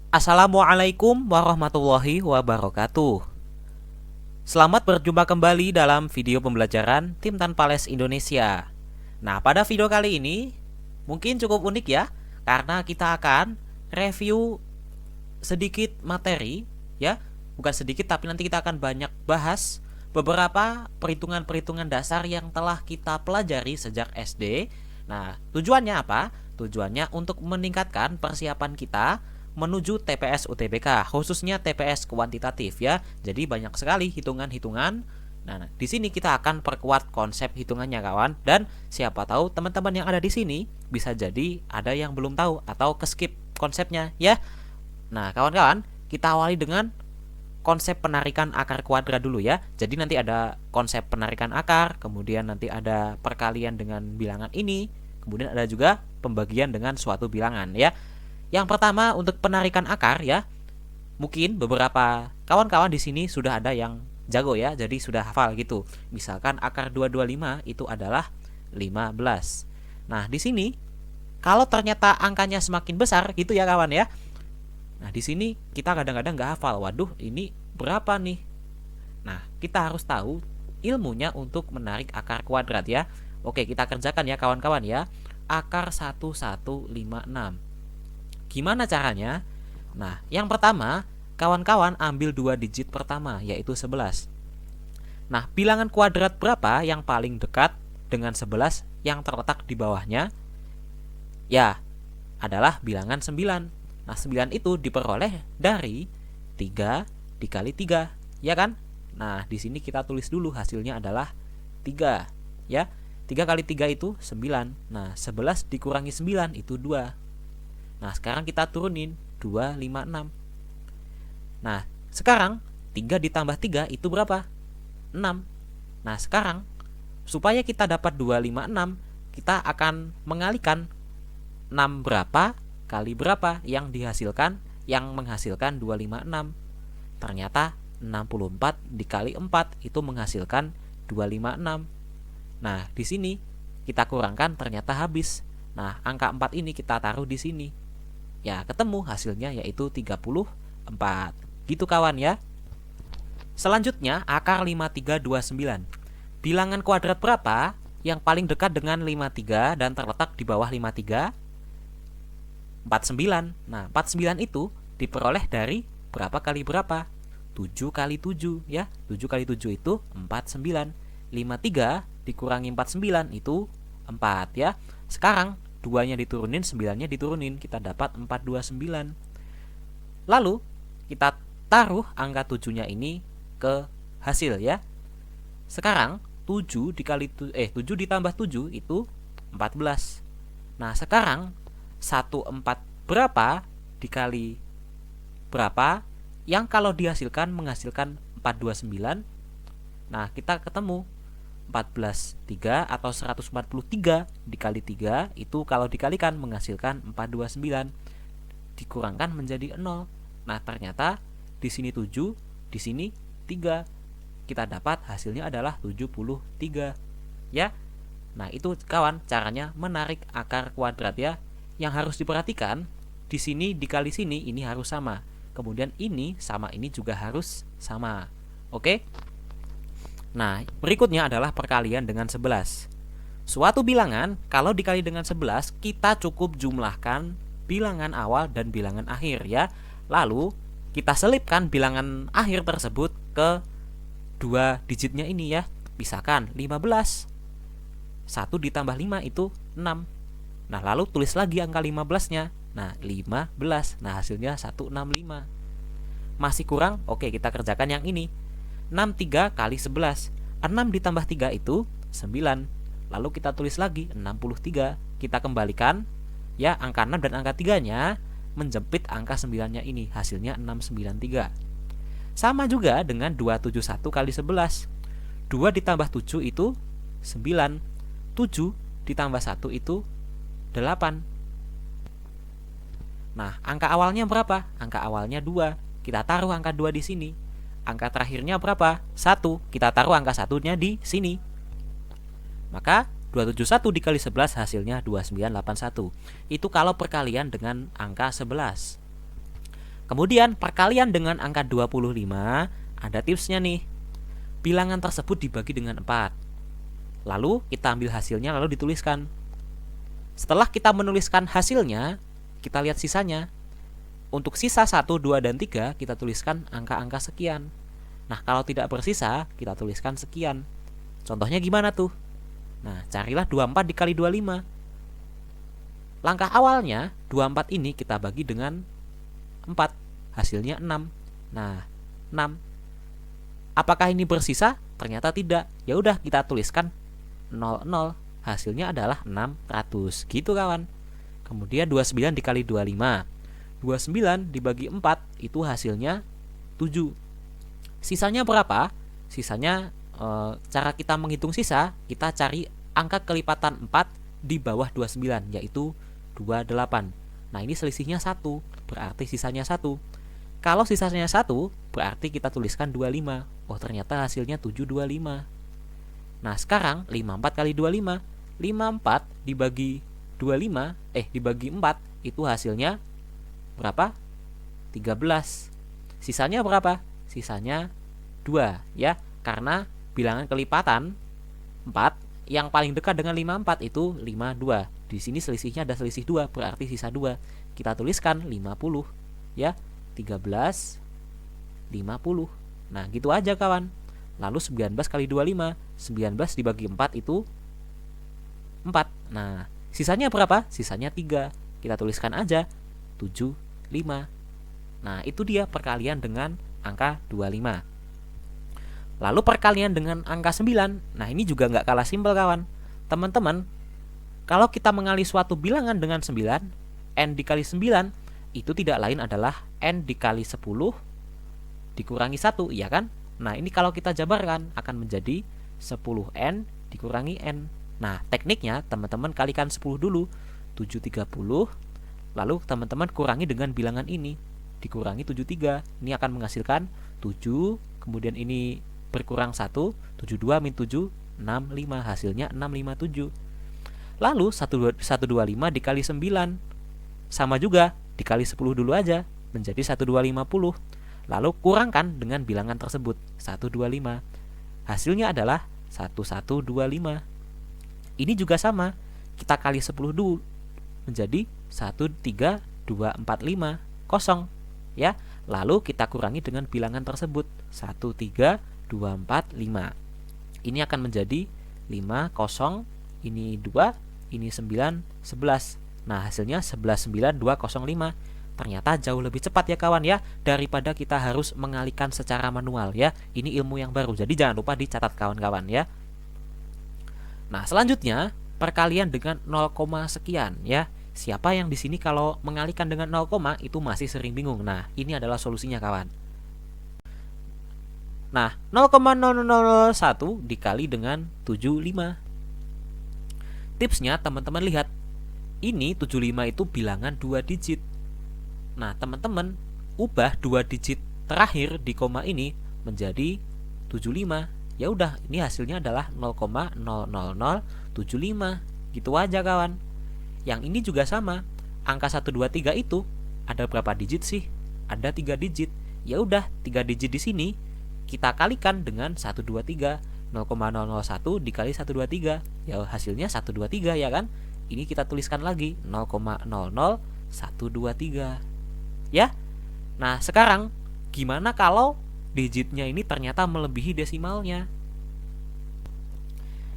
Assalamualaikum warahmatullahi wabarakatuh. Selamat berjumpa kembali dalam video pembelajaran Tim Tanpa Les Indonesia. Nah, pada video kali ini mungkin cukup unik ya, karena kita akan review sedikit materi ya. Bukan sedikit, tapi nanti kita akan banyak bahas beberapa perhitungan-perhitungan dasar yang telah kita pelajari sejak SD. Nah, tujuannya apa? Tujuannya untuk meningkatkan persiapan kita menuju TPS UTBK, khususnya TPS kuantitatif ya. Jadi banyak sekali hitungan-hitungan. Nah, di sini kita akan perkuat konsep hitungannya kawan, dan siapa tahu teman-teman yang ada di sini bisa jadi ada yang belum tahu atau keskip konsepnya ya. Nah, kawan-kawan, kita awali dengan konsep penarikan akar kuadrat dulu ya. Jadi nanti ada konsep penarikan akar, kemudian nanti ada perkalian dengan bilangan ini, kemudian ada juga pembagian dengan suatu bilangan ya. Yang pertama untuk penarikan akar ya. Mungkin beberapa kawan-kawan di sini sudah ada yang jago ya, jadi sudah hafal gitu. Misalkan akar 225 itu adalah 15. Nah, di sini kalau ternyata angkanya semakin besar gitu ya kawan ya. Nah, di sini kita kadang-kadang nggak hafal. Waduh, ini berapa nih? Nah, kita harus tahu ilmunya untuk menarik akar kuadrat ya. Oke, kita kerjakan ya kawan-kawan ya. Akar 1156. Gimana caranya? Nah, yang pertama, kawan-kawan ambil 2 digit pertama, yaitu 11. Nah, bilangan kuadrat berapa yang paling dekat dengan 11 yang terletak di bawahnya? Ya, adalah bilangan 9. Nah, 9 itu diperoleh dari 3 dikali 3, ya kan? Nah, di sini kita tulis dulu hasilnya adalah 3, ya. 3 kali 3 itu 9. Nah, 11 dikurangi 9 itu 2. Nah, sekarang kita turunin 256. Nah, sekarang 3 ditambah 3 itu berapa? 6. Nah, sekarang supaya kita dapat 256, kita akan mengalihkan 6 berapa kali berapa yang dihasilkan, yang menghasilkan 256. Ternyata 64 dikali 4 itu menghasilkan 256. Nah, di sini kita kurangkan ternyata habis. Nah, angka 4 ini kita taruh di sini. Ya, ketemu hasilnya yaitu 34. Gitu kawan ya. Selanjutnya akar 5329. Bilangan kuadrat berapa yang paling dekat dengan 53 dan terletak di bawah 53? 49. Nah, 49 itu diperoleh dari berapa kali berapa? 7 kali 7 ya. 7 kali 7 itu 49. 53 dikurangi 49 itu 4 ya. Sekarang 2-nya diturunin, 9-nya diturunin, kita dapat 429. Lalu kita taruh angka 7-nya ini ke hasil ya. Sekarang 7 ditambah 7 itu 14. Nah, sekarang 14 berapa dikali berapa yang kalau dihasilkan menghasilkan 429. Nah, kita ketemu 14,3 atau 143 dikali 3 itu kalau dikalikan menghasilkan 429, dikurangkan menjadi 0. Nah, ternyata di sini 7, di sini 3. Kita dapat hasilnya adalah 73 ya. Nah, itu kawan caranya menarik akar kuadrat ya. Yang harus diperhatikan di sini dikali sini ini harus sama. Kemudian ini sama ini juga harus sama. Oke? Nah, berikutnya adalah perkalian dengan 11. Suatu bilangan kalau dikali dengan 11, kita cukup jumlahkan bilangan awal dan bilangan akhir ya. Lalu kita selipkan bilangan akhir tersebut ke 2 digitnya ini ya. Misalkan 15. 1 ditambah 5 itu 6. Nah, lalu tulis lagi angka 15-nya. Nah, 15. Nah, hasilnya 165. Masih kurang? Oke, kita kerjakan yang ini. 63 kali 11. 6 ditambah 3 itu 9. Lalu kita tulis lagi 63. Kita kembalikan ya angka 6 dan angka 3-nya menjepit angka 9-nya ini. Hasilnya 693. Sama juga dengan 271 kali 11. 2 ditambah 7 itu 9. 7 ditambah 1 itu 8. Nah, angka awalnya berapa? Angka awalnya 2. Kita taruh angka 2 di sini. Angka terakhirnya berapa? 1. Kita taruh angka 1-nya di sini. Maka 271 dikali 11 hasilnya 2981. Itu kalau perkalian dengan angka 11. Kemudian perkalian dengan angka 25, ada tipsnya nih. Bilangan tersebut dibagi dengan 4. Lalu kita ambil hasilnya lalu dituliskan. Setelah kita menuliskan hasilnya, kita lihat sisanya. Untuk sisa 1, 2, dan 3 kita tuliskan angka-angka sekian. Nah, kalau tidak bersisa, kita tuliskan sekian. Contohnya gimana tuh? Nah, carilah 24 dikali 25. Langkah awalnya, 24 ini kita bagi dengan 4, hasilnya 6. Nah, 6. Apakah ini bersisa? Ternyata tidak. Ya udah, kita tuliskan 00. Hasilnya adalah 600. Gitu kawan. Kemudian 29 dikali 25. 29 dibagi 4 itu hasilnya 7. Sisanya berapa? Sisanya cara kita menghitung sisa, kita cari angka kelipatan 4 di bawah 29, yaitu 28. Nah, ini selisihnya 1, berarti sisanya 1. Kalau sisanya 1, berarti kita tuliskan 25. Oh, ternyata hasilnya 725. Nah, sekarang 54 kali 25. 54 dibagi 25, dibagi 4, itu hasilnya berapa? 13. Sisanya berapa? Sisanya 2, ya. Karena bilangan kelipatan 4 yang paling dekat dengan 54 itu 52. Di sini selisihnya ada selisih 2, berarti sisa 2. Kita tuliskan 50, ya. 13 50. Nah, gitu aja kawan. Lalu 19 kali 25, 19 dibagi 4 itu 4. Nah, sisanya berapa? Sisanya 3. Kita tuliskan aja 75. Nah, itu dia perkalian dengan angka 25. Lalu perkalian dengan angka 9. Nah, ini juga nggak kalah simpel kawan. Teman-teman, kalau kita mengali suatu bilangan dengan 9, n dikali 9 itu tidak lain adalah n dikali 10 dikurangi 1, ya kan? Nah, ini kalau kita jabarkan akan menjadi 10n dikurangi n. Nah, tekniknya teman-teman kalikan 10 dulu, 730. Lalu teman-teman kurangi dengan bilangan ini, dikurangi 73. Ini akan menghasilkan 7, kemudian ini berkurang 1, 72 min 7, 65. Hasilnya 657. Lalu 125 dikali 9 sama juga, dikali 10 dulu aja, menjadi 1250. Lalu kurangkan dengan bilangan tersebut, 125. Hasilnya adalah 1125. Ini juga sama, kita kali 10 dulu, menjadi 13245, ya. Lalu kita kurangi dengan bilangan tersebut, 13245. Ini akan menjadi 50, ini 2, ini 9, 11. Nah, hasilnya 119205. Ternyata jauh lebih cepat ya kawan ya, daripada kita harus mengalihkan secara manual ya. Ini ilmu yang baru, jadi jangan lupa dicatat kawan-kawan ya. Nah, selanjutnya perkalian dengan 0, sekian ya. Siapa yang di sini kalau mengalihkan dengan 0, itu masih sering bingung. Nah, ini adalah solusinya kawan. Nah, 0,0001 dikali dengan 75. Tipsnya teman-teman lihat, ini 75 itu bilangan 2 digit. Nah, teman-teman ubah 2 digit terakhir di koma ini menjadi 75. Ya udah, ini hasilnya adalah 0,00075. Gitu aja kawan. Yang ini juga sama. Angka 123 itu ada berapa digit sih? Ada 3 digit. Ya udah, 3 digit di sini kita kalikan dengan 123. 0,001 dikali 123. Ya hasilnya 123 ya kan? Ini kita tuliskan lagi 0,00123. Ya. Nah, sekarang gimana kalau digitnya ini ternyata melebihi desimalnya?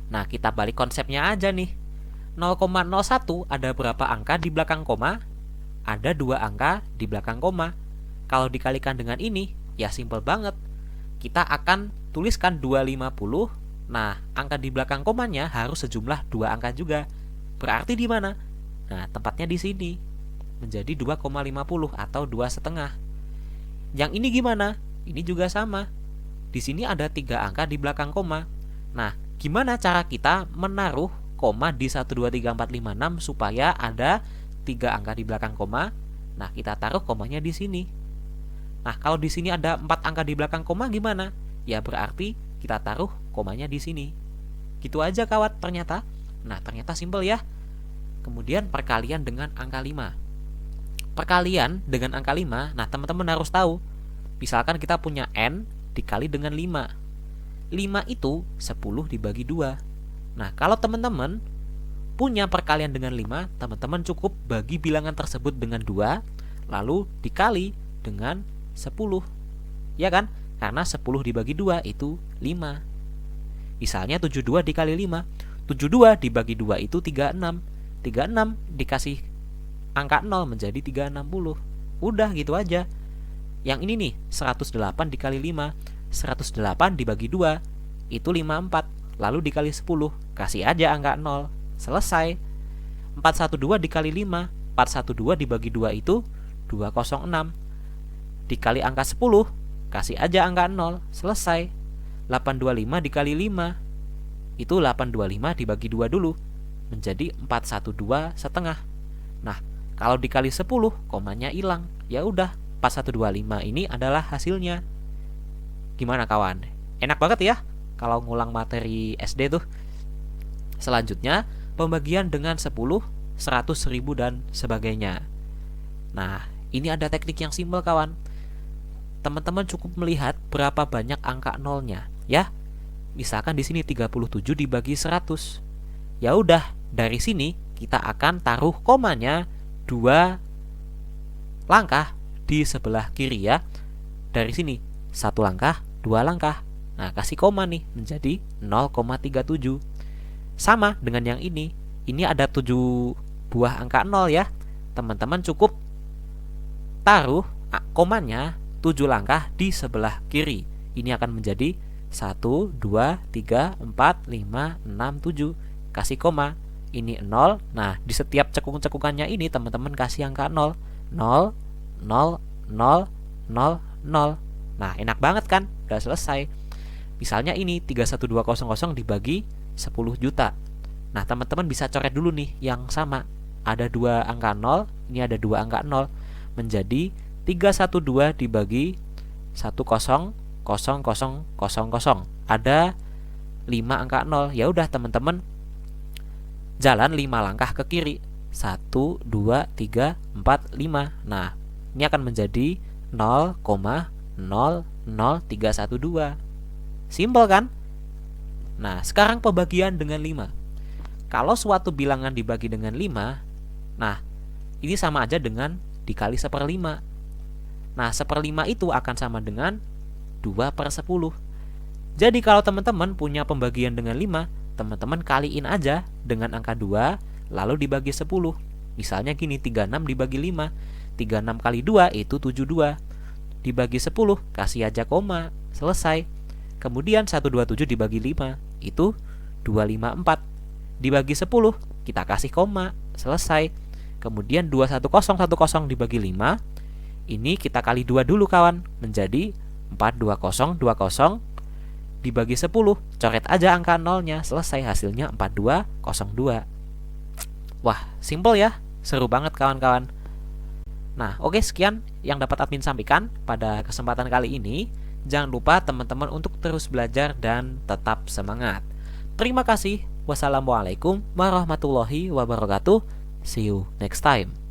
Nah, kita balik konsepnya aja nih. 0,01 ada berapa angka di belakang koma? Ada 2 angka di belakang koma. Kalau dikalikan dengan ini, ya simpel banget. Kita akan tuliskan 250. Nah, angka di belakang komanya harus sejumlah 2 angka juga. Berarti di mana? Nah, tempatnya di sini. Menjadi 2,50 atau 2,5. Yang ini gimana? Ini juga sama. Di sini ada 3 angka di belakang koma. Nah, gimana cara kita menaruh koma di 1, 2, 3, 4, 5, 6 supaya ada 3 angka di belakang koma? Nah, kita taruh komanya di sini. Nah, kalau di sini ada 4 angka di belakang koma gimana? Ya berarti kita taruh komanya di sini. Gitu aja kawan ternyata. Nah, ternyata simpel ya. Kemudian perkalian dengan angka 5. perkalian dengan angka 5, nah teman-teman harus tahu. Misalkan kita punya N dikali dengan 5. 5 itu 10 dibagi 2. Nah, kalau teman-teman punya perkalian dengan 5, teman-teman cukup bagi bilangan tersebut dengan 2, lalu dikali dengan 10. Ya kan? Karena 10 dibagi 2 itu 5. Misalnya 72 dikali 5. 72 dibagi 2 itu 36. 36 dikasih angka 0 menjadi 360. Udah gitu aja. Yang ini nih, 108 dikali 5. 108 dibagi 2 itu 54. Lalu dikali 10, kasih aja angka 0. Selesai. 412 dikali 5. 412 dibagi 2 itu 206. Dikali angka 10, kasih aja angka 0. Selesai. 825 dikali 5 itu 825 dibagi 2 dulu menjadi 412 setengah. Nah, kalau dikali 10, komanya hilang. Ya udah, 4125 ini adalah hasilnya. Gimana kawan? Enak banget ya kalau ngulang materi SD tuh. Selanjutnya, pembagian dengan 10, 100, 1000 dan sebagainya. Nah, ini ada teknik yang simpel kawan. Teman-teman cukup melihat berapa banyak angka nolnya, ya. Misalkan di sini 37 dibagi 100. Ya udah, dari sini kita akan taruh komanya 2 langkah di sebelah kiri ya. Dari sini 1 langkah, 2 langkah. Nah, kasih koma nih menjadi 0,37. Sama dengan yang ini. Ini ada 7 buah angka 0 ya. Teman-teman cukup taruh komanya 7 langkah di sebelah kiri. Ini akan menjadi 1, 2, 3, 4, 5, 6, 7. Kasih koma. Ini 0. Nah, di setiap cekung-cekungannya ini teman-teman kasih angka 0. 0, 0, 0, 0, 0. Nah, enak banget kan? Udah selesai. Misalnya ini 31200 dibagi 10 juta. Nah, teman-teman bisa coret dulu nih yang sama. Ada 2 angka 0, ini ada 2 angka 0. Menjadi 312 dibagi 100000. Ada 5 angka 0. Ya udah teman-teman jalan 5 langkah ke kiri. 1, 2, 3, 4, 5. Nah, ini akan menjadi 0,00312. Simpel kan? Nah, sekarang pembagian dengan 5. Kalau suatu bilangan dibagi dengan 5, nah, ini sama aja dengan dikali 1/5. Nah, 1/5 itu akan sama dengan 2/10. Jadi kalau teman-teman punya pembagian dengan 5, teman-teman kaliin aja dengan angka 2, lalu dibagi 10. Misalnya gini, 36 dibagi 5. 36 kali 2 itu 72. Dibagi 10, kasih aja koma. Selesai. Kemudian 127 dibagi 5 itu 254. Dibagi 10, kita kasih koma. Selesai. Kemudian 21010 dibagi 5, ini kita kali 2 dulu kawan, menjadi 42020. Dibagi 10, coret aja angka 0-nya. Selesai, hasilnya 4202. Wah, simple ya. Seru banget kawan-kawan. Nah, oke, sekian yang dapat admin sampaikan pada kesempatan kali ini. Jangan lupa teman-teman untuk terus belajar dan tetap semangat. Terima kasih. Wassalamualaikum warahmatullahi wabarakatuh. See you next time.